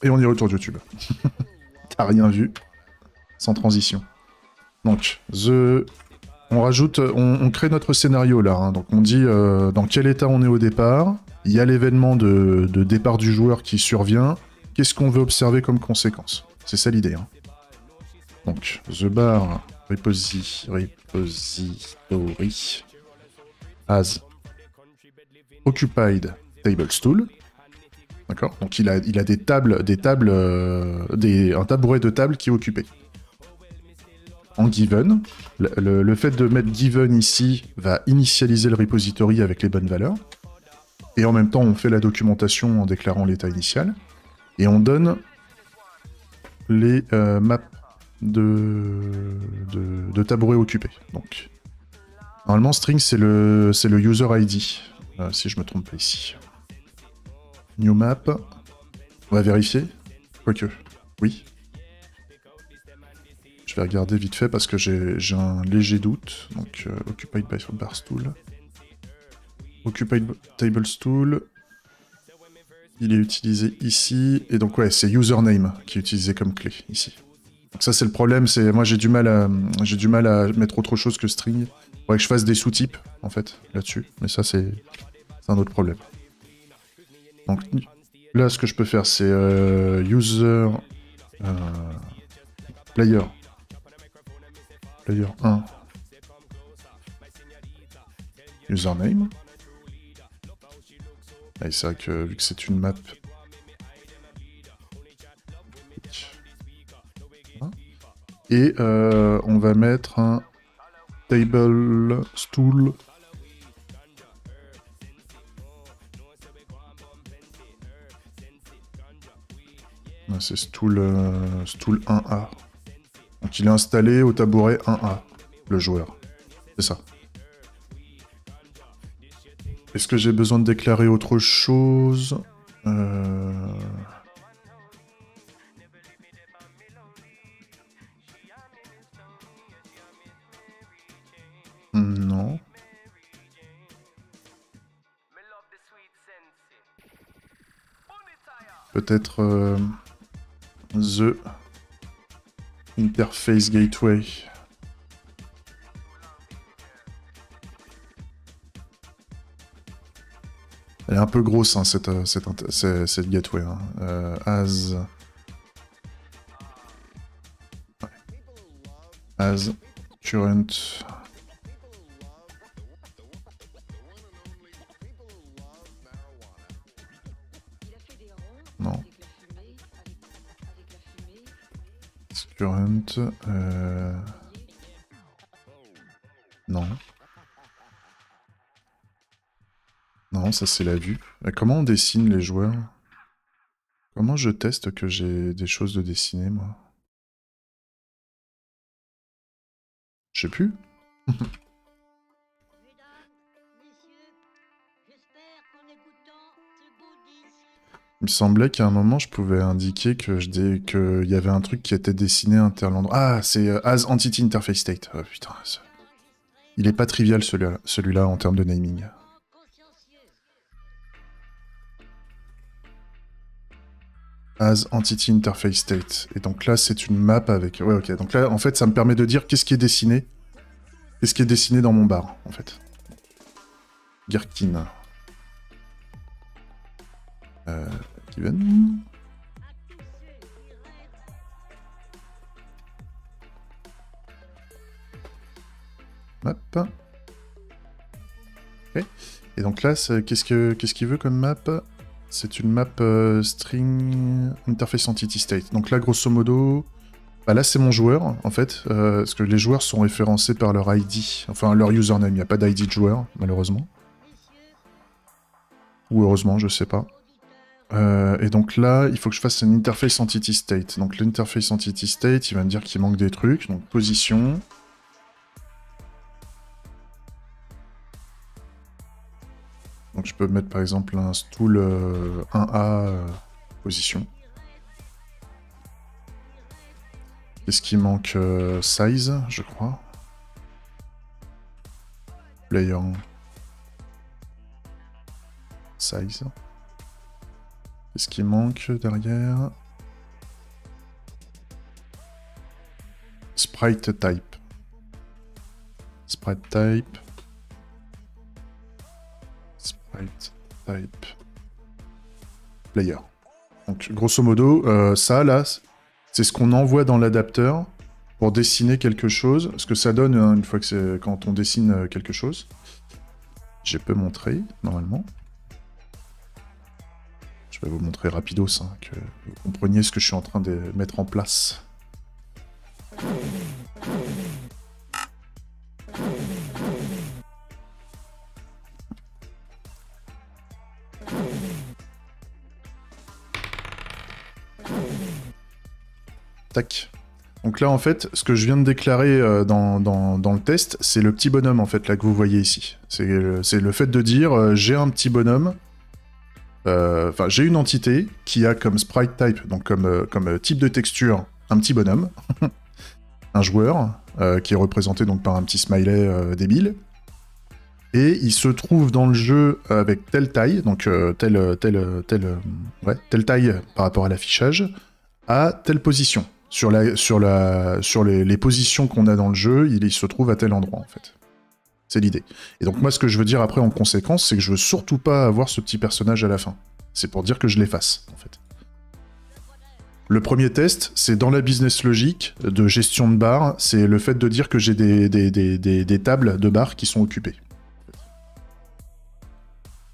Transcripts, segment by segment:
Et on y retourne YouTube. T'as rien vu. Sans transition. Donc, on rajoute, on crée notre scénario là. Hein. Donc on dit dans quel état on est au départ. Il y a l'événement de départ du joueur qui survient. Qu'est-ce qu'on veut observer comme conséquence? C'est ça l'idée. Hein. Donc, the bar repository has occupied table stool. D'accord. Donc il a des tables, un tabouret de table qui est occupé. En given, le fait de mettre given ici va initialiser le repository avec les bonnes valeurs. Et en même temps, on fait la documentation en déclarant l'état initial. Et on donne les maps de tabouret occupé. Donc, normalement, string, c'est le user ID, si je me trompe pas ici. New map. On va vérifier. Quoique. Oui. Je vais regarder vite fait parce que j'ai un léger doute. Donc, occupied by bar stool. Occupied table stool. Il est utilisé ici. Et donc, ouais, c'est username qui est utilisé comme clé ici. Donc ça, c'est le problème. C'est moi, j'ai du mal à mettre autre chose que string. Il faudrait que je fasse des sous-types, en fait, là-dessus. Mais ça, c'est un autre problème. Donc, là, ce que je peux faire, c'est user player 1 username. Et c'est vrai que vu que c'est une map, et on va mettre un table stool. C'est stool 1A. Donc il est installé au tabouret 1A, le joueur. C'est ça. Est-ce que j'ai besoin de déclarer autre chose? Non. Peut-être the interface gateway. Elle est un peu grosse, hein, cette gateway. Hein. As current. Non. Current. Non. Non, ça c'est la vue. Comment on dessine les joueurs? Comment je teste que j'ai des choses de dessiner, moi? Je sais plus. Il me semblait qu'à un moment, je pouvais indiquer qu'il y avait un truc qui était dessiné interland. Ah, c'est as entity interface state. Oh, putain, il est pas trivial celui-là en termes de naming. As entity interface state. Et donc là, c'est une map avec... Ouais, ok. Donc là, en fait, ça me permet de dire qu'est-ce qui est dessiné. Qu'est-ce qui est dessiné dans mon bar, en fait. Gherkin. Given. Map. Ok. Et donc là, qu'est-ce qu'il veut comme map? C'est une map string interface entity state. Donc là, grosso modo, bah là c'est mon joueur, en fait, parce que les joueurs sont référencés par leur ID, enfin leur username. Il n'y a pas d'ID de joueur, malheureusement. Ou heureusement, je sais pas. Et donc là, il faut que je fasse une interface entity state. Donc l'interface entity state, il va me dire qu'il manque des trucs. Donc position. Donc je peux mettre par exemple un stool 1A position. Qu'est-ce qui manque? Size, je crois. Player. Size. Qu'est-ce qui manque derrière? sprite type. Sprite type. Sprite type. Player. Donc grosso modo, ça là, c'est ce qu'on envoie dans l'adapteur pour dessiner quelque chose. Ce que ça donne une fois que c'est quand on dessine quelque chose. Je peux montrer normalement. Je vais vous montrer rapidos, hein, que vous compreniez ce que je suis en train de mettre en place. Tac. Donc là, en fait, ce que je viens de déclarer dans le test, c'est le petit bonhomme, en fait, là, que vous voyez ici. C'est le fait de dire, j'ai un petit bonhomme, enfin, j'ai une entité qui a comme sprite type, donc comme type de texture, un petit bonhomme, un joueur, qui est représenté donc par un petit smiley débile, et il se trouve dans le jeu avec telle taille, donc telle taille par rapport à l'affichage, à telle position. Sur les positions qu'on a dans le jeu, il se trouve à tel endroit, en fait. C'est l'idée. Et donc moi, ce que je veux dire après en conséquence, c'est que je veux surtout pas avoir ce petit personnage à la fin. C'est pour dire que je l'efface, en fait. Le premier test, c'est dans la business logic de gestion de barres, c'est le fait de dire que j'ai des tables de barres qui sont occupées.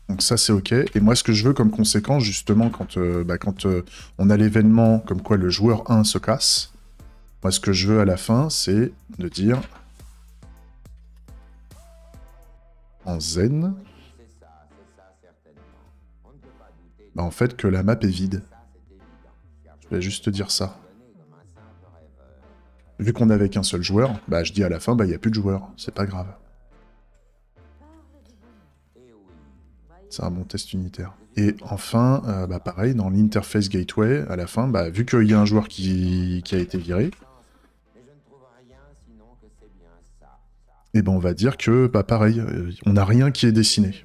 Donc ça, c'est OK. Et moi, ce que je veux comme conséquence, justement, quand on a l'événement comme quoi le joueur 1 se casse, moi, ce que je veux à la fin, c'est de dire en zen, bah, en fait, que la map est vide. Je vais juste te dire ça. Vu qu'on n'avait qu'un seul joueur, bah, je dis à la fin, bah, il n'y a plus de joueur. C'est pas grave. C'est un bon test unitaire. Et enfin, bah pareil, dans l'interface gateway, à la fin, bah, vu qu'il y a un joueur qui a été viré, et ben on va dire que, bah pareil, on n'a rien qui est dessiné.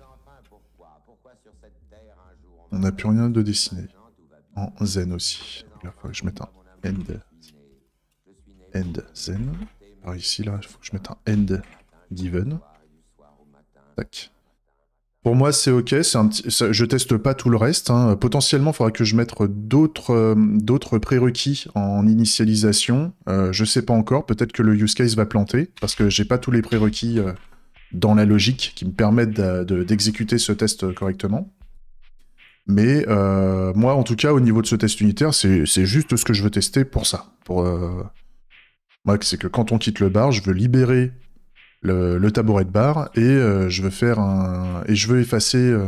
On n'a plus rien de dessiné. En zen aussi. Il faut que je mette un end zen. Par ici, là, il faut que je mette un end given. Tac. Pour moi, c'est OK. Je teste pas tout le reste. Hein. Potentiellement, il faudra que je mette d'autres prérequis en initialisation. Je sais pas encore. Peut-être que le use case va planter parce que j'ai pas tous les prérequis dans la logique qui me permettent d'exécuter ce test correctement. Mais moi, en tout cas, au niveau de ce test unitaire, c'est juste ce que je veux tester pour ça. Moi, c'est que quand on quitte le bar, je veux libérer le tabouret de bar, et je veux faire je veux effacer...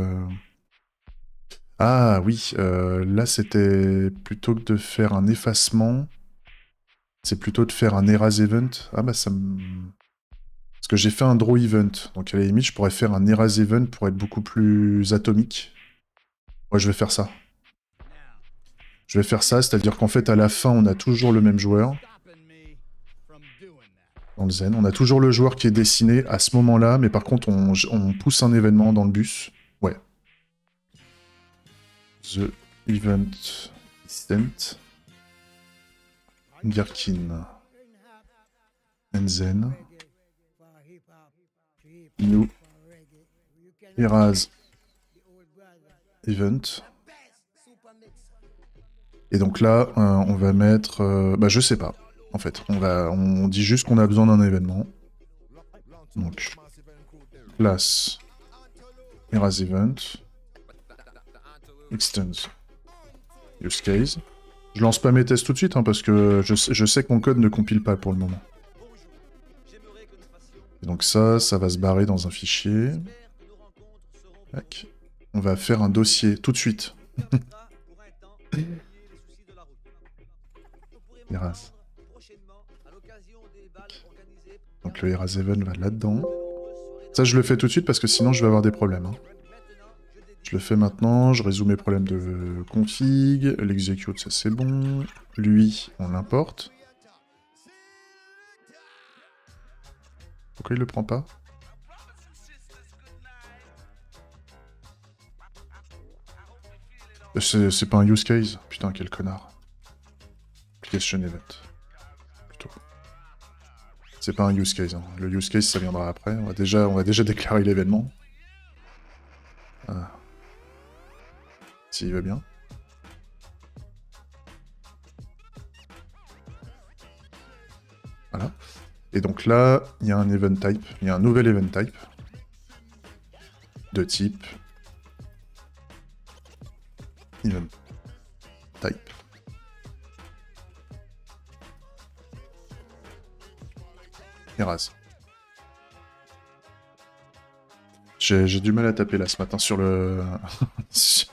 Ah oui, là c'était plutôt que de faire un effacement, c'est plutôt de faire un erase event. Ah bah ça me... Parce que j'ai fait un draw event, donc à la limite je pourrais faire un erase event pour être beaucoup plus atomique. Ouais, je vais faire ça. Je vais faire ça, c'est-à-dire qu'en fait à la fin on a toujours le même joueur. Dans le zen. On a toujours le joueur qui est dessiné à ce moment-là, mais par contre, on pousse un événement dans le bus. Ouais. The event instant. Gherkin. Enzen. New. Erase. Event. Et donc là, on va mettre... bah, je sais pas. En fait, on dit juste qu'on a besoin d'un événement. Donc, class, erase event, extends, use case. Je lance pas mes tests tout de suite, hein, parce que je sais que mon code ne compile pas pour le moment. Et donc ça va se barrer dans un fichier. Tac. On va faire un dossier tout de suite. Erase. Donc le erase event va là-dedans. Ça, je le fais tout de suite parce que sinon je vais avoir des problèmes. Hein. Je le fais maintenant, je résous mes problèmes de config. L'execute, ça c'est bon. Lui, on l'importe. Pourquoi il le prend pas? C'est pas un use case. Putain, quel connard. Application event. Plutôt. C'est pas un use case. Hein. Le use case, ça viendra après. On va déjà déclarer l'événement. Ah. S'il va bien. Voilà. Et donc là, il y a un event type. Il y a un nouvel event type. De type... Event type. Erase. J'ai du mal à taper là ce matin sur le... sur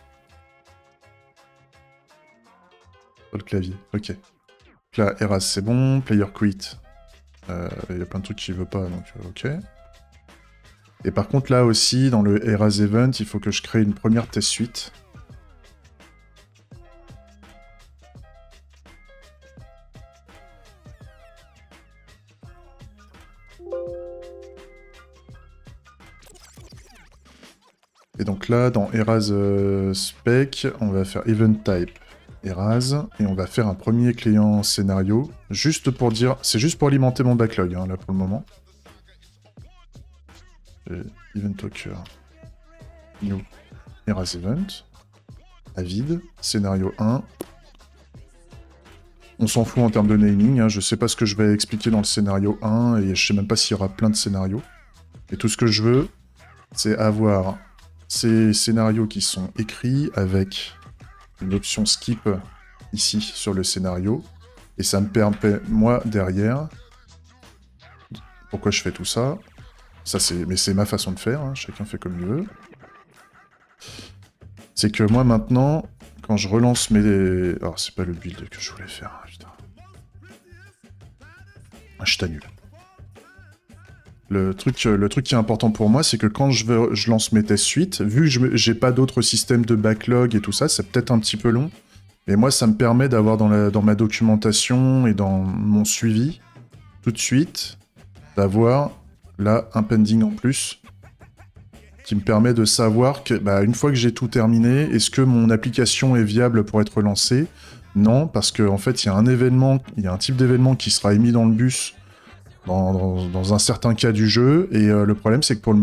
le clavier. Ok. Donc là, Erase c'est bon. Player quit. Il y a plein de trucs qu'il veut pas, donc ok. Et par contre là aussi, dans le Erase event, il faut que je crée une première test suite. Et donc là, dans Erase spec, on va faire event type Erase, et on va faire un premier client scénario, juste pour dire, c'est juste pour alimenter mon backlog, hein, là pour le moment. Event Talker, new, Erase event, à vide, scénario 1. On s'en fout en termes de naming, hein, je sais pas ce que je vais expliquer dans le scénario 1, et je sais même pas s'il y aura plein de scénarios. Et tout ce que je veux, c'est avoir ces scénarios qui sont écrits avec une option skip ici sur le scénario, et ça me permet, moi, derrière, pourquoi je fais tout ça, mais c'est ma façon de faire, hein, chacun fait comme il veut, c'est que moi maintenant, quand je relance mes... Alors c'est pas le build que je voulais faire, putain. Ah, je t'annule. Le truc qui est important pour moi, c'est que quand je lance mes tests suite, vu que j'ai pas d'autres systèmes de backlog et tout ça, c'est peut-être un petit peu long, mais moi ça me permet d'avoir dans ma documentation et dans mon suivi, tout de suite, d'avoir là un pending en plus, qui me permet de savoir que, bah, une fois que j'ai tout terminé, est-ce que mon application est viable pour être lancée? Non, parce qu'en fait, il y a un événement, il y a un type d'événement qui sera émis dans le bus dans un certain cas du jeu, et le problème, c'est que pour le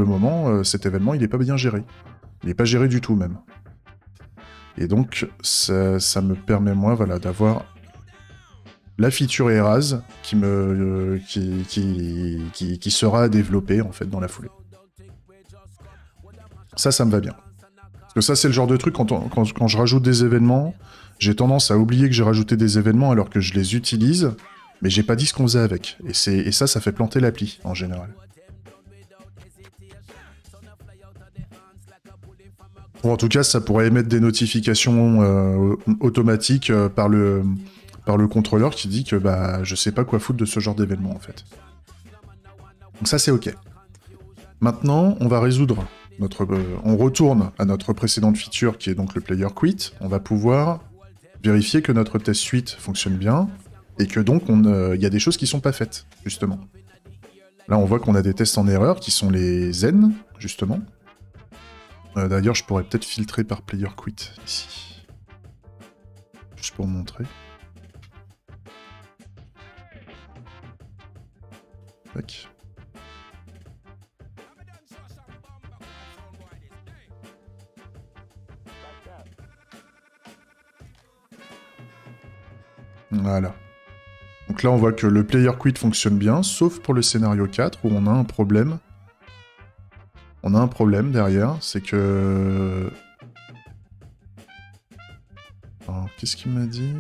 moment, cet événement, il n'est pas bien géré. Il n'est pas géré du tout, même. Et donc, ça me permet, moi, voilà, d'avoir la feature Erase qui sera développée, en fait, dans la foulée. Ça me va bien. Parce que ça, c'est le genre de truc, quand je rajoute des événements, j'ai tendance à oublier que j'ai rajouté des événements alors que je les utilise, mais j'ai pas dit ce qu'on faisait avec. Et ça fait planter l'appli, en général. Bon, en tout cas, ça pourrait émettre des notifications automatiques par le contrôleur qui dit que bah, je sais pas quoi foutre de ce genre d'événement, en fait. Donc ça, c'est OK. Maintenant, on va résoudre on retourne à notre précédente feature, qui est donc le player quit. On va pouvoir vérifier que notre test suite fonctionne bien, et que donc, il y a des choses qui sont pas faites, justement. Là, on voit qu'on a des tests en erreur, qui sont les N, justement. D'ailleurs, je pourrais peut-être filtrer par player quit, ici. Juste pour montrer. Tac. Voilà. Donc là, on voit que le player quit fonctionne bien, sauf pour le scénario 4, où on a un problème. On a un problème derrière, c'est que... Alors, qu'est-ce qu'il m'a dit?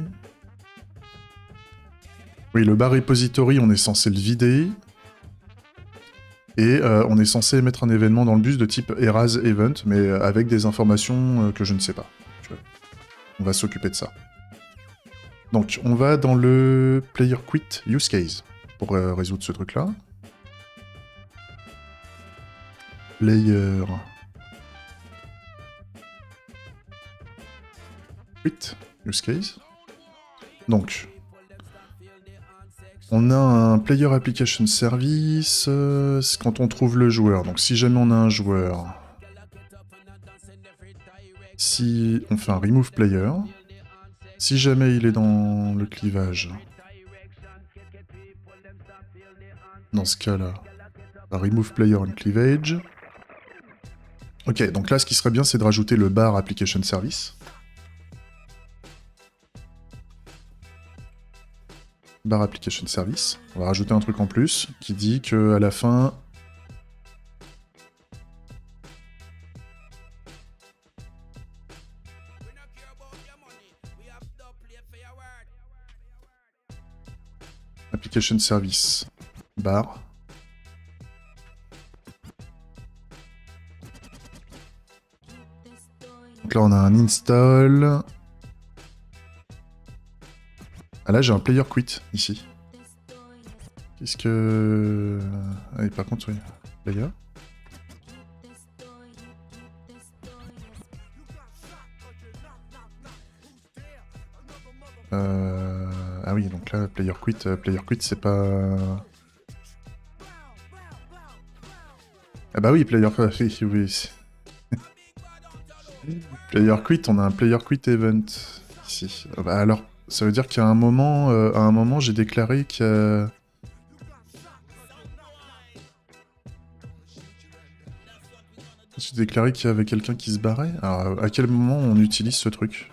Oui, le bar repository, on est censé le vider. Et on est censé mettre un événement dans le bus de type Erase Event, mais avec des informations que je ne sais pas. On va s'occuper de ça. Donc, on va dans le player quit use case pour résoudre ce truc-là. Player quit use case. Donc, on a un player application service quand on trouve le joueur. Donc, si jamais on a un joueur, si on fait un remove player. Si jamais il est dans le clivage, Dans ce cas-là, remove player on cleavage. Ok, donc là, ce qui serait bien, c'est de rajouter le bar application service. Bar application service. On va rajouter un truc en plus qui dit que à la fin... Application service. Bar. Donc là, on a un install. Ah là, j'ai un player quit ici. Qu'est-ce que... Ah, et par contre, oui. Player. Ah oui, donc là, player quit, c'est pas... Ah bah oui, player quit, oui. Player quit, on a un player quit event ici. Bah alors, ça veut dire qu'à un moment, j'ai déclaré que... J'ai déclaré qu'il y avait quelqu'un qui se barrait. Alors, à quel moment on utilise ce truc?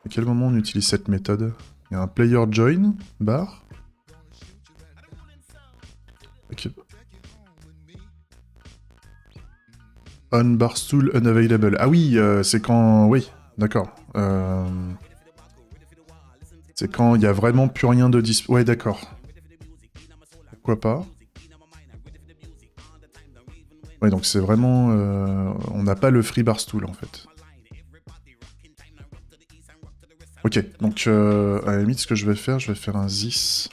À quel moment on utilise cette méthode? Il y a un player join, bar. Ok. On bar stool unavailable. Ah oui, c'est quand... Oui, d'accord. C'est quand il y a vraiment plus rien de dispo... Ouais, d'accord. Pourquoi pas? Ouais, donc c'est vraiment... on n'a pas le free bar stool, en fait. Ok, donc à la limite, ce que je vais faire un this.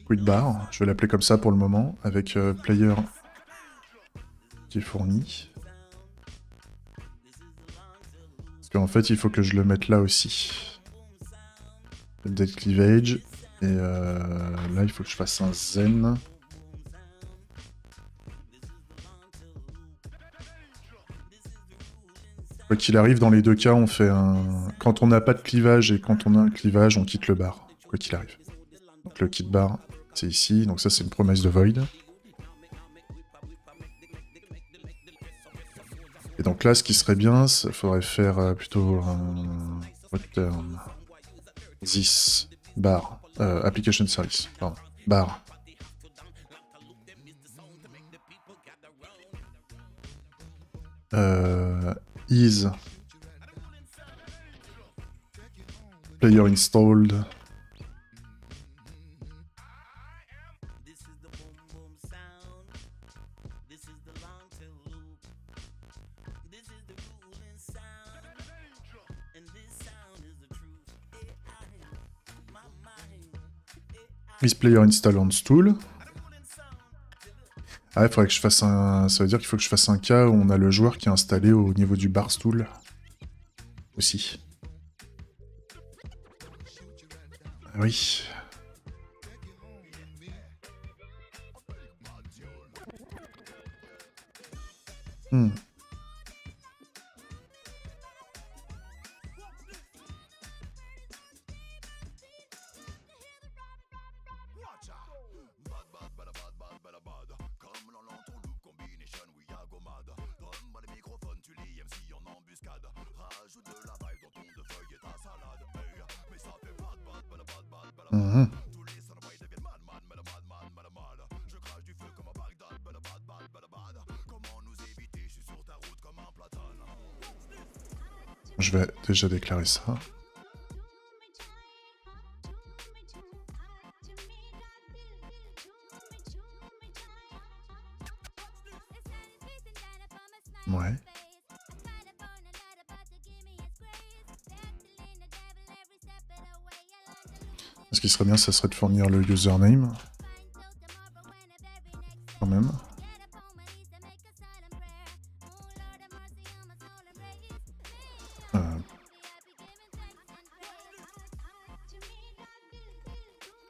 Quit bar, je vais l'appeler comme ça pour le moment, avec player qui est fourni. Parce qu'en fait, il faut que je le mette là aussi. Update cleavage. Et là, il faut que je fasse un zen. Quoi qu'il arrive, dans les deux cas, on fait un... Quand on n'a pas de clivage et quand on a un clivage, on quitte le bar. Quoi qu'il arrive. Donc le kit bar, c'est ici. Donc ça, c'est une promesse de void. Et donc là, ce qui serait bien, il faudrait faire plutôt un return this bar application service. Pardon. Bar. Is player installed. Is player install on stool. Ah, il faudrait que je fasse un... Ça veut dire qu'il faut que je fasse un cas où on a le joueur qui est installé au niveau du bar stool. Aussi. Ah oui. Je vais déjà déclarer ça. Ouais. Ce qui serait bien, ça serait de fournir le username. Quand même.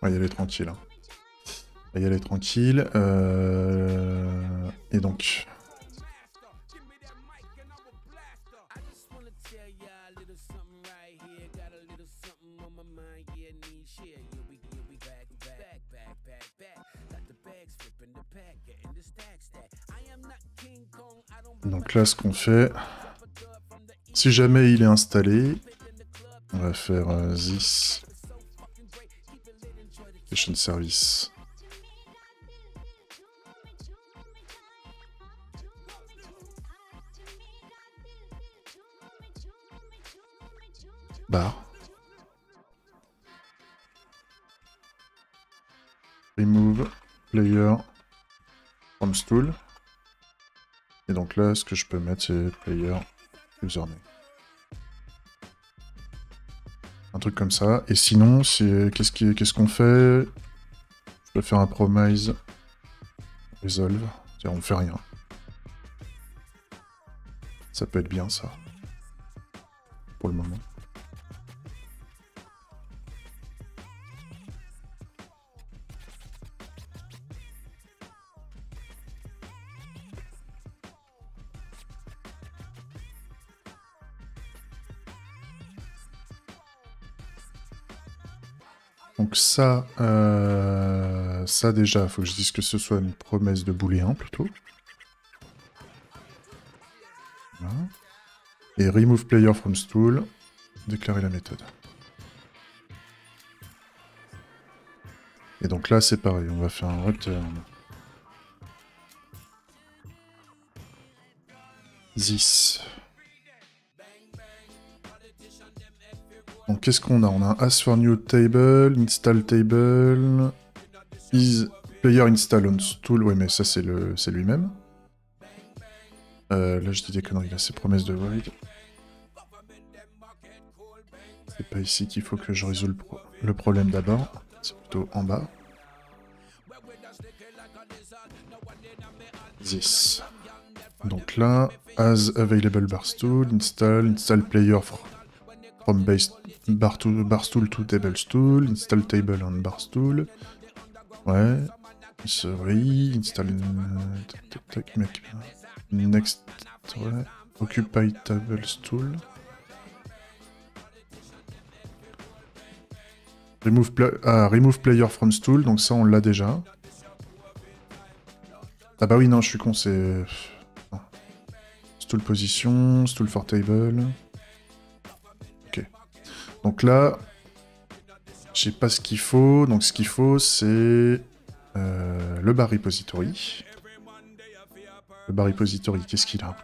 On va y aller tranquille. Hein. On va y aller tranquille. Et donc... Donc là, ce qu'on fait, si jamais il est installé, on va faire this station service. Bar. Remove player from stool. Et donc là, ce que je peux mettre, c'est player username. Un truc comme ça. Et sinon, qu'est-ce qu'on fait? Je peux faire un promise resolve. C'est-à-dire, on fait rien. Ça peut être bien, ça. Pour le moment. Donc ça déjà, il faut que je dise que ce soit une promesse de booléen plutôt. Voilà. Et remove player from stool, déclarer la méthode. Et donc là c'est pareil, on va faire un return. This. Donc qu'est-ce qu'on a? On a un ask for new table, install table, is player install on stool. Ouais mais ça c'est lui-même. Là je dis des conneries, là c'est promesse de void. C'est pas ici qu'il faut que je résolve le problème d'abord. C'est plutôt en bas. This. Donc là, as available barstool, install player from barstool to table stool, install table on barstool. Ouais. Sorry, install next, ouais. Occupy table stool. Remove player from stool, donc ça on l'a déjà. Ah bah oui, non, je suis con, c'est... Stool position, stool for table. Ok. Donc là, j'ai pas ce qu'il faut, donc ce qu'il faut c'est le bar repository. Le bar repository, qu'est-ce qu'il a?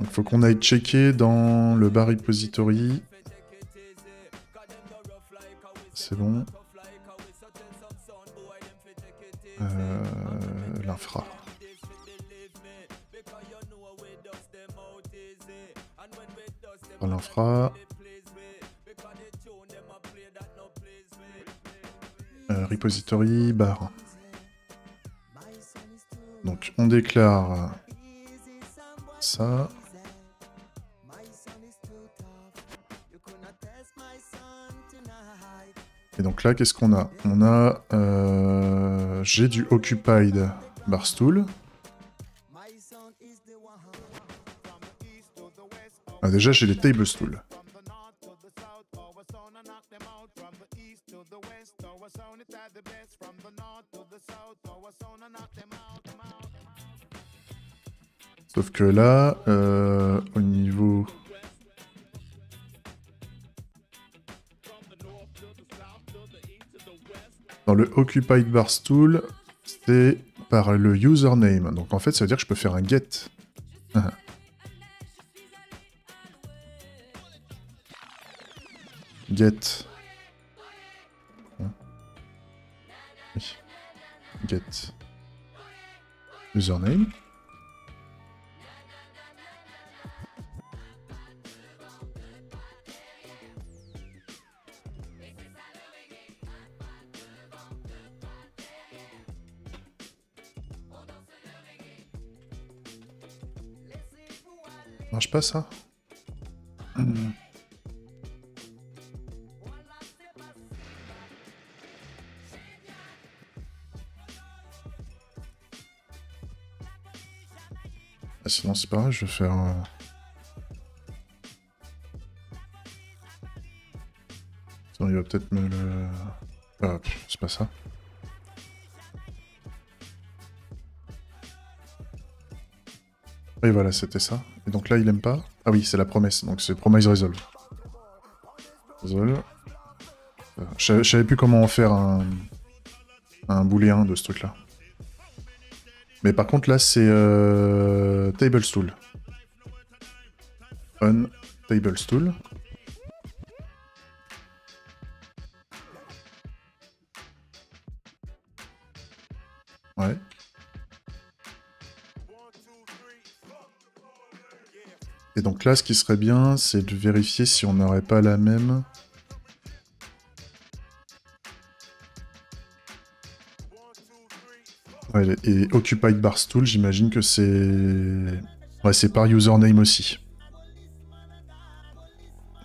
Il faut qu'on aille checker dans le bar repository. C'est bon. L'infra. L'infra. Repository bar. Donc on déclare ça. Et donc là, qu'est-ce qu'on a? On a... j'ai du occupied barstool. Ah, déjà, j'ai les table stool. Sauf que là, au niveau... Dans le Occupied Barstool, c'est par le username. Donc en fait, ça veut dire que je peux faire un get. Get. Oui. Get. Username. Marche pas ça? Ah, sinon c'est pas grave, je vais faire... Sinon il va peut-être me le... Ah, c'est pas ça. Oui voilà, c'était ça. Et donc là il aime pas. Ah oui, c'est la promesse, donc c'est Promise Resolve. Resolve. Je savais plus comment en faire un booléen de ce truc-là. Mais par contre là c'est Table Stool. On Table Stool. Ouais. Et donc là, ce qui serait bien, c'est de vérifier si on n'aurait pas la même... Ouais, et Occupied Barstool, j'imagine que c'est... Ouais, c'est par username aussi.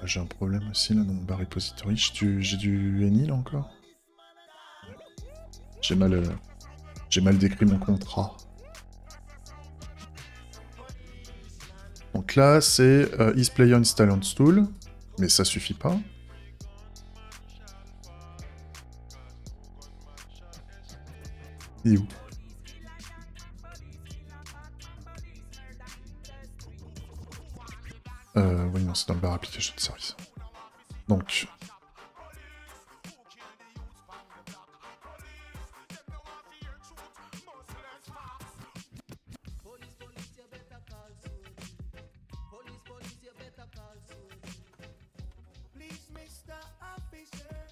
J'ai un problème aussi, là, dans mon bar repository. J'ai du any, là, encore. J'ai mal décrit mon contrat. Donc là, c'est isPlayer install on stool, mais ça suffit pas. Et où? Oui, non, c'est dans le bar application service. Donc...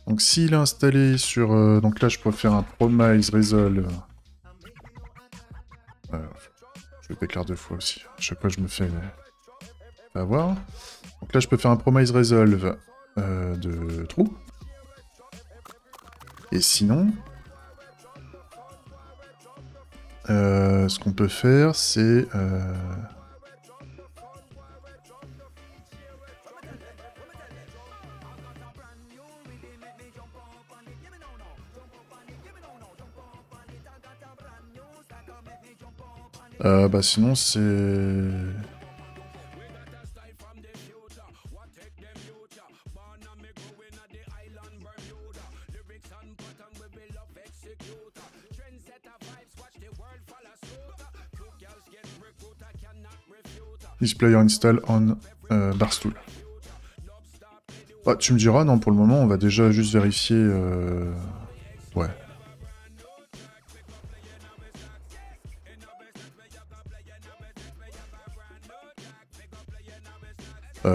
Donc s'il est installé sur... donc là, je peux faire un promise resolve. Je le déclare 2 fois aussi. À chaque fois, je me fais avoir. Donc là, je peux faire un promise resolve de true. Et sinon... ce qu'on peut faire, c'est... bah sinon c'est... isPlayer install on Barstool. Bah, tu me diras, non, pour le moment, on va déjà juste vérifier... Ouais.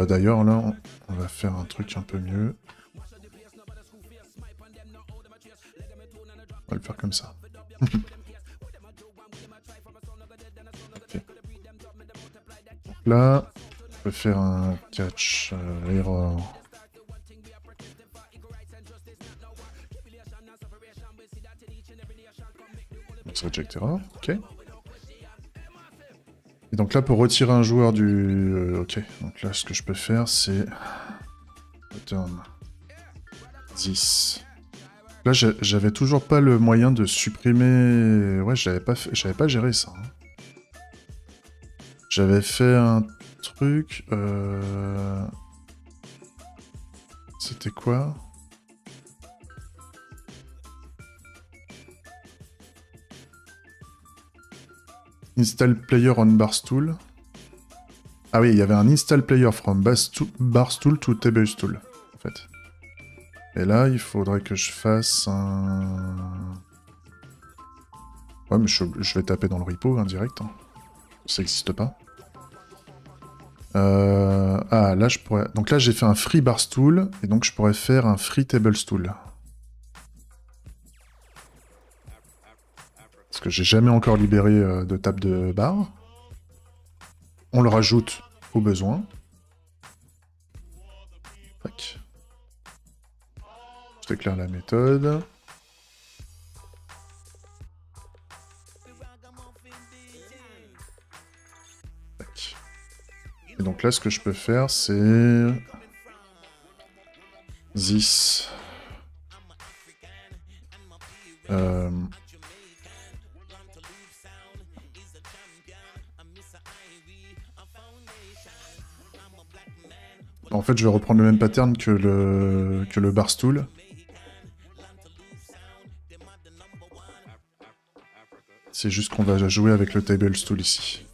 D'ailleurs, là, on va faire un truc un peu mieux. On va le faire comme ça. Okay. Donc là, on peut faire un catch error. Donc reject error, ok. Et donc là, pour retirer un joueur du... ok, donc là, ce que je peux faire, c'est... Return 10. Là, j'avais toujours pas le moyen de supprimer... Ouais, j'avais pas géré ça. Hein. J'avais fait un truc... C'était quoi? Install player on Barstool. Ah oui, il y avait un install player from Barstool to Tablestool, en fait. Et là, il faudrait que je fasse un... Ouais, mais je vais taper dans le repo, hein, direct. Hein. Ça n'existe pas. Ah, là, je pourrais... Donc là, j'ai fait un free Barstool, et donc je pourrais faire un free Tablestool. Parce que j'ai jamais encore libéré de table de barre. On le rajoute au besoin. Tac. Je déclare la méthode. Tac. Et donc là, ce que je peux faire, c'est... This... En fait, je vais reprendre le même pattern que le barstool. C'est juste qu'on va jouer avec le table stool ici.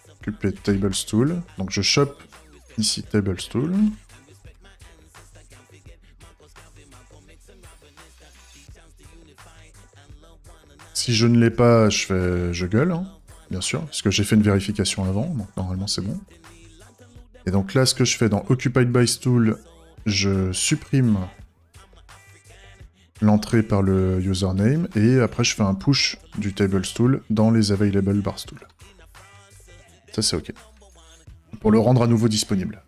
Occuper table stool. Donc je chope ici table stool. Si je ne l'ai pas, je gueule, hein, bien sûr, parce que j'ai fait une vérification avant, donc normalement c'est bon. Et donc là, ce que je fais dans Occupied by Stool, je supprime l'entrée par le username, et après je fais un push du table stool dans les available bar stool. Ça c'est ok. Pour le rendre à nouveau disponible.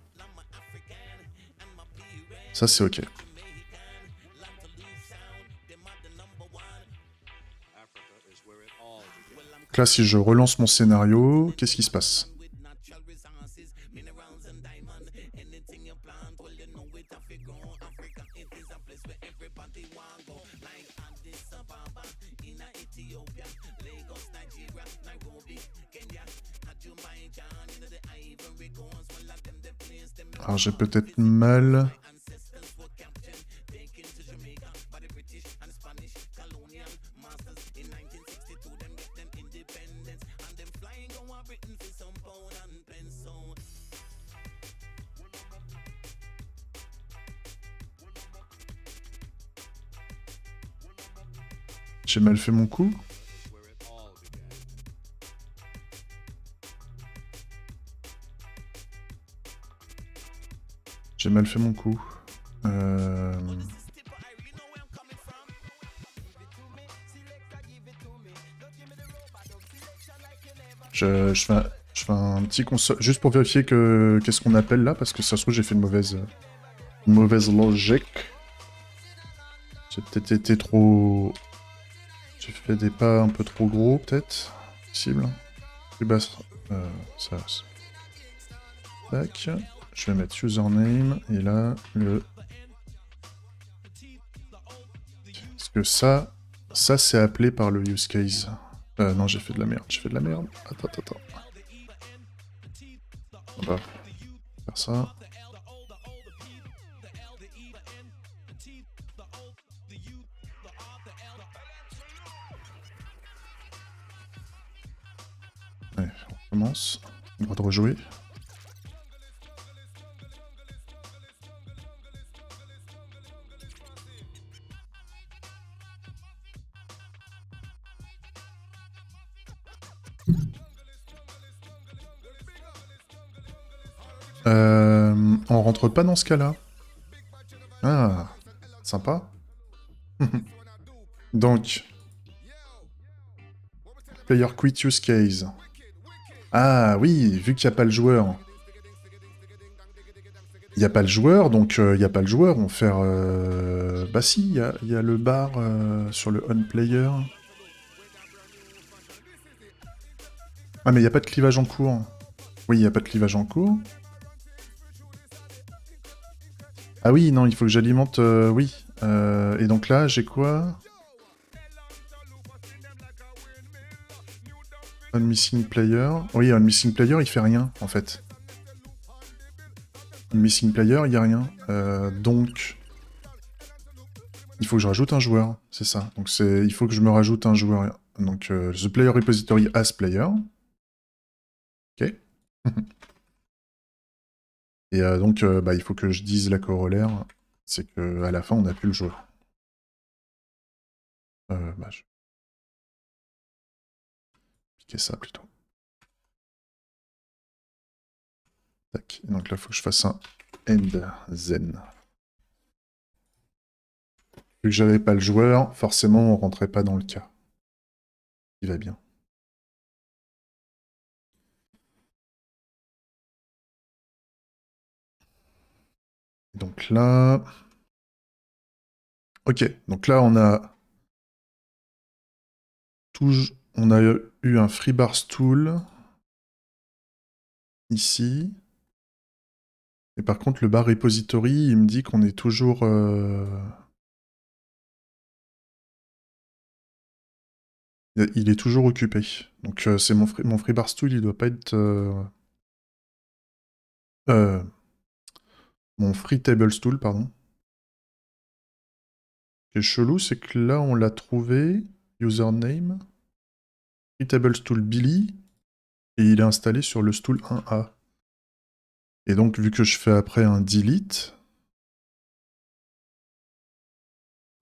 Ça c'est ok. Donc là, si je relance mon scénario, qu'est-ce qui se passe? Alors j'ai peut-être mal... J'ai mal fait mon coup? J'ai mal fait mon coup. Je fais un petit console... Juste pour vérifier que... Qu'est-ce qu'on appelle là? Parce que ça se trouve, j'ai fait une mauvaise logique. J'ai peut-être été trop... J'ai fait des pas un peu trop gros, peut-être. Possible. Plus basse. Ça... Tac. Je vais mettre username, et là, le... Parce que ça c'est appelé par le use case. Non, j'ai fait de la merde, Attends. On va faire ça. Allez, on commence. Droit de rejouer. On rentre pas dans ce cas-là. Ah, sympa. Donc, player quit use case. Ah oui, vu qu'il n'y a pas le joueur. Il n'y a pas le joueur, donc il n'y a pas le joueur, on va faire... Bah si, il y a le bar sur le on player. Ah mais il n'y a pas de clivage en cours. Oui, il n'y a pas de clivage en cours. Ah oui, non, il faut que j'alimente... oui. Et donc là, j'ai quoi? On missing player. Oui, on missing player, il fait rien, en fait. On missing player, il n'y a rien. Donc... Il faut que je rajoute un joueur, c'est ça. Donc il faut que je me rajoute un joueur. Donc, the player repository as player. Ok. Et donc, bah, il faut que je dise la corollaire, c'est qu'à la fin, on n'a plus le joueur. Bah, je vais piquer ça plutôt. Tac. Et donc là, il faut que je fasse un end zen. Vu que j'avais pas le joueur, forcément, on rentrait pas dans le cas. Il va bien. Donc là... Ok, donc là, on a eu un free bar stool. ici. Et par contre, le bar repository, il me dit qu'on est toujours... Il est toujours occupé. Donc c'est mon FreeBar Stool, il doit pas être... mon Free Table Stool, pardon. Ce qui est chelou, c'est que là, on l'a trouvé. Username. Free Table Stool Billy. Et il est installé sur le stool 1A. Et donc, vu que je fais après un delete...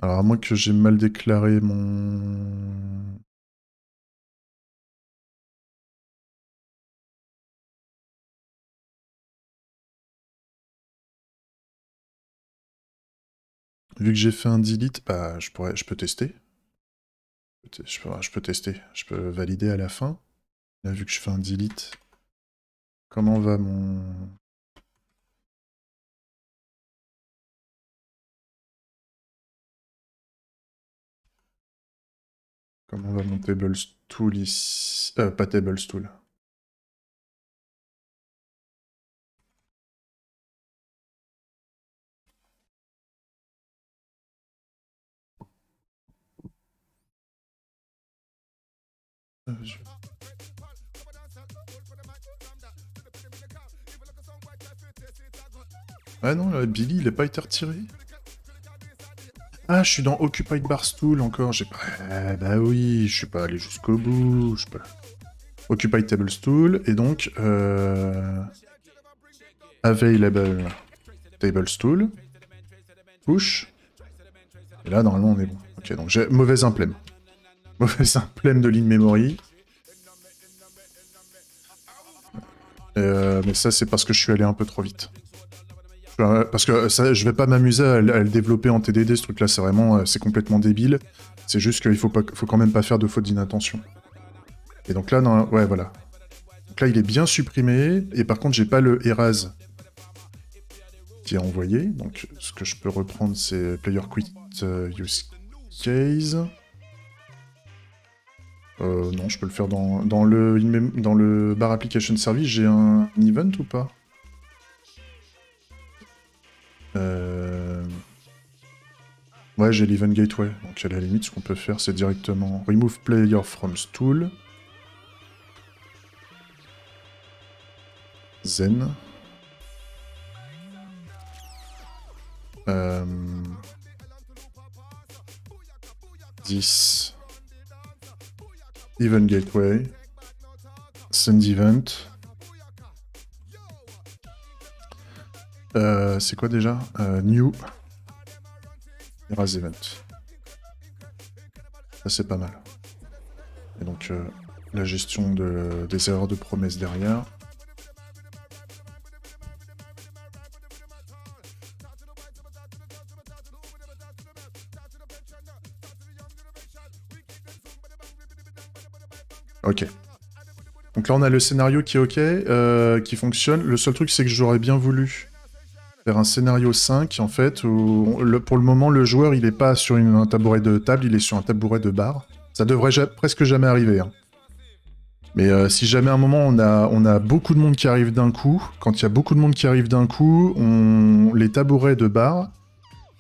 Alors, à moins que j'ai mal déclaré mon... Vu que j'ai fait un delete, bah, je peux tester. Je peux tester. Je peux valider à la fin. Là, vu que je fais un delete, comment va mon... Comment va mon table stool ici? Pas table stool. Ah non, Billy, il a pas été retiré. Ah, je suis dans Occupied Bar Stool encore. J'ai pas... bah oui, je suis pas allé jusqu'au bout. Je sais pas... Occupied Table Stool, et donc... Available Table Stool. Push. Et là, normalement, on est bon. Ok, donc j'ai mauvaise implème. Mauvaise implème de l'in-memory. Mais ça, c'est parce que je suis allé un peu trop vite. Parce que ça, je vais pas m'amuser à le développer en TDD, ce truc-là, c'est vraiment... c'est complètement débile. C'est juste qu'il faut quand même pas faire de faute d'inattention. Et donc là, non, ouais, voilà. Donc là, il est bien supprimé, et par contre, j'ai pas le erase qui est envoyé. Donc, ce que je peux reprendre, c'est player quit use case. Non, je peux le faire dans le bar application service. J'ai un event ou pas? Ouais, j'ai l'event gateway. Donc à la limite, ce qu'on peut faire, c'est directement remove player from stool. Zen. This. Event gateway. Send event. C'est quoi déjà? New. Erase event. Ça, c'est pas mal. Et donc, la gestion des erreurs de promesse derrière. Ok. Donc là, on a le scénario qui est ok, qui fonctionne. Le seul truc, c'est que j'aurais bien voulu faire un scénario 5, en fait, où pour le moment, le joueur, il est pas sur un tabouret de table, il est sur un tabouret de bar. Ça devrait presque jamais arriver. Hein. Mais si jamais à un moment, on a beaucoup de monde qui arrive d'un coup, quand il y a beaucoup de monde qui arrive d'un coup, les tabourets de bar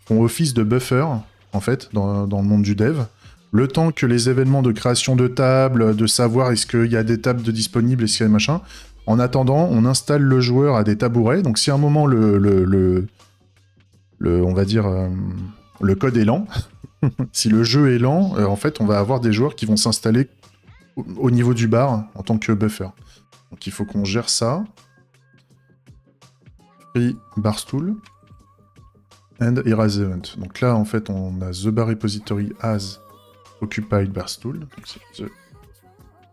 font office de buffer, en fait, dans le monde du dev. Le temps que les événements de création de tables, de savoir est-ce qu'il y a des tables de disponibles, est-ce qu'il y a des machins. En attendant, on installe le joueur à des tabourets. Donc si à un moment on va dire le code est lent, si le jeu est lent, en fait, on va avoir des joueurs qui vont s'installer au niveau du bar en tant que buffer. Donc il faut qu'on gère ça. Free barstool and erase event. Donc là, en fait, on a the bar repository as occupied barstool. Donc c'est the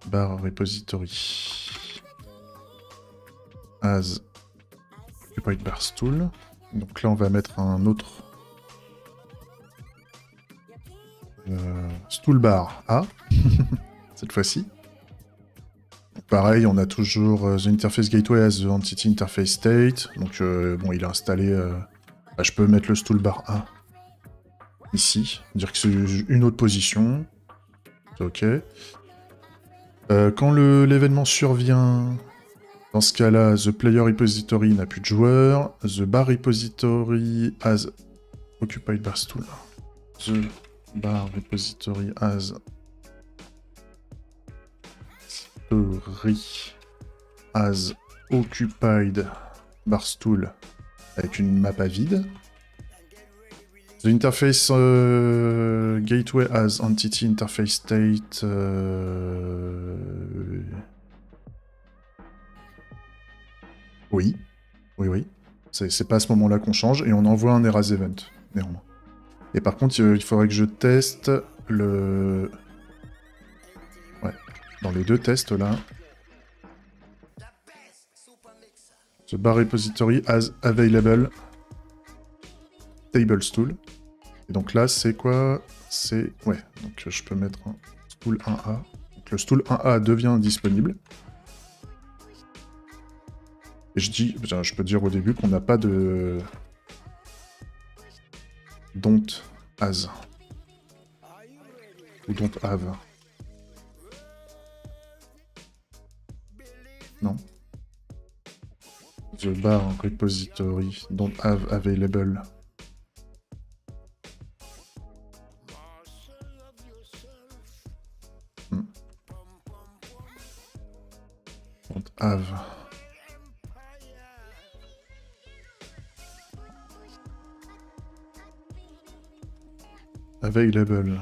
bar repository as occupied barstool. Donc là, on va mettre un autre stool bar A, cette fois-ci. Pareil, on a toujours the interface gateway as the entity interface state. Donc bon, il est installé. Bah, je peux mettre le stool bar A ici, dire que c'est une autre position. C'est ok. Quand l'événement survient, Dans ce cas-là, the player repository n'a plus de joueurs. The bar repository has occupied bar stool. The bar repository has occupied bar stool avec une map à vide. The interface gateway has entity interface state. Oui. C'est pas à ce moment-là qu'on change et on envoie un Eras Event, néanmoins. Et par contre, il faudrait que je teste le... Ouais, dans les deux tests là. The bar repository as available table stool. Et donc là, c'est quoi? C'est... Ouais, donc je peux mettre un stool 1A. Donc le stool 1A devient disponible. Et je peux dire au début qu'on n'a pas de... don't has. Ou don't have. Non. The bar repository don't have available. Don't have. Available.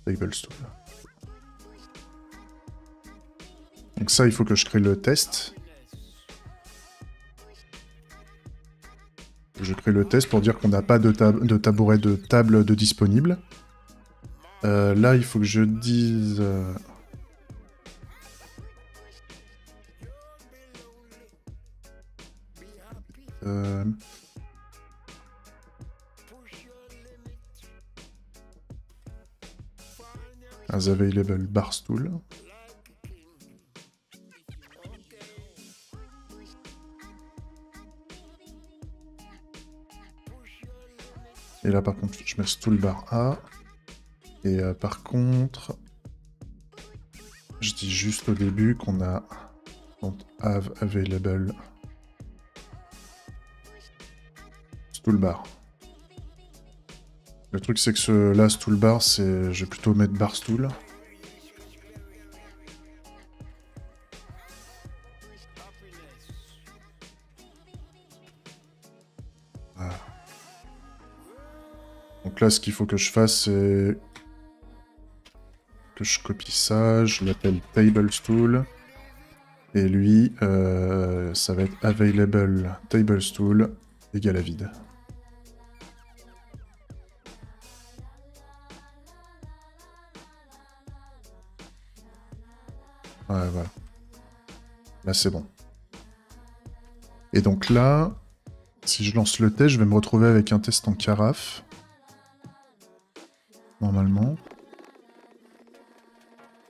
Table stool. Donc ça, il faut que je crée le test. Je crée le test pour dire qu'on n'a pas de tabouret de table de disponible. Là, il faut que je dise... as available bar stool. Et là, par contre, je mets stool bar A. Et par contre, je dis juste au début qu'on a don't have available stool bar. Le truc, c'est que là, stool bar, c'est... Je vais plutôt mettre bar stool. Voilà. Donc là, ce qu'il faut que je fasse, c'est... que je copie ça, je l'appelle table stool. Et lui, ça va être available table stool égale à vide. Ouais, voilà. Là, c'est bon. Et donc là, si je lance le test, je vais me retrouver avec un test en carafe. Normalement.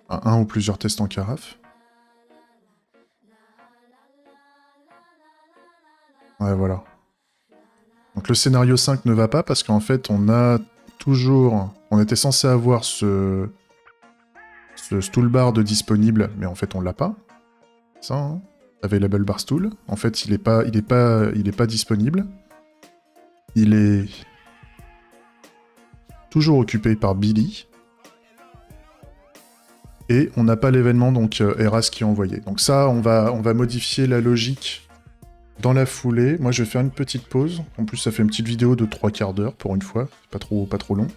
Un ou plusieurs tests en carafe. Ouais, voilà. Donc le scénario 5 ne va pas parce qu'en fait, on a toujours... On était censé avoir ce stool bar de disponible, mais en fait, on l'a pas. Ça, hein. Available bar stool. En fait, il est pas disponible. Il est toujours occupé par Billy. Et on n'a pas l'événement, donc Eras qui est envoyé. Donc ça, on va modifier la logique dans la foulée. Moi, je vais faire une petite pause. En plus, ça fait une petite vidéo de 3/4 d'heure pour une fois. Pas trop long.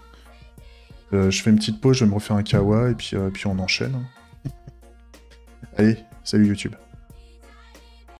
Je fais une petite pause, je vais me refaire un kawa, et puis on enchaîne. Allez, salut YouTube.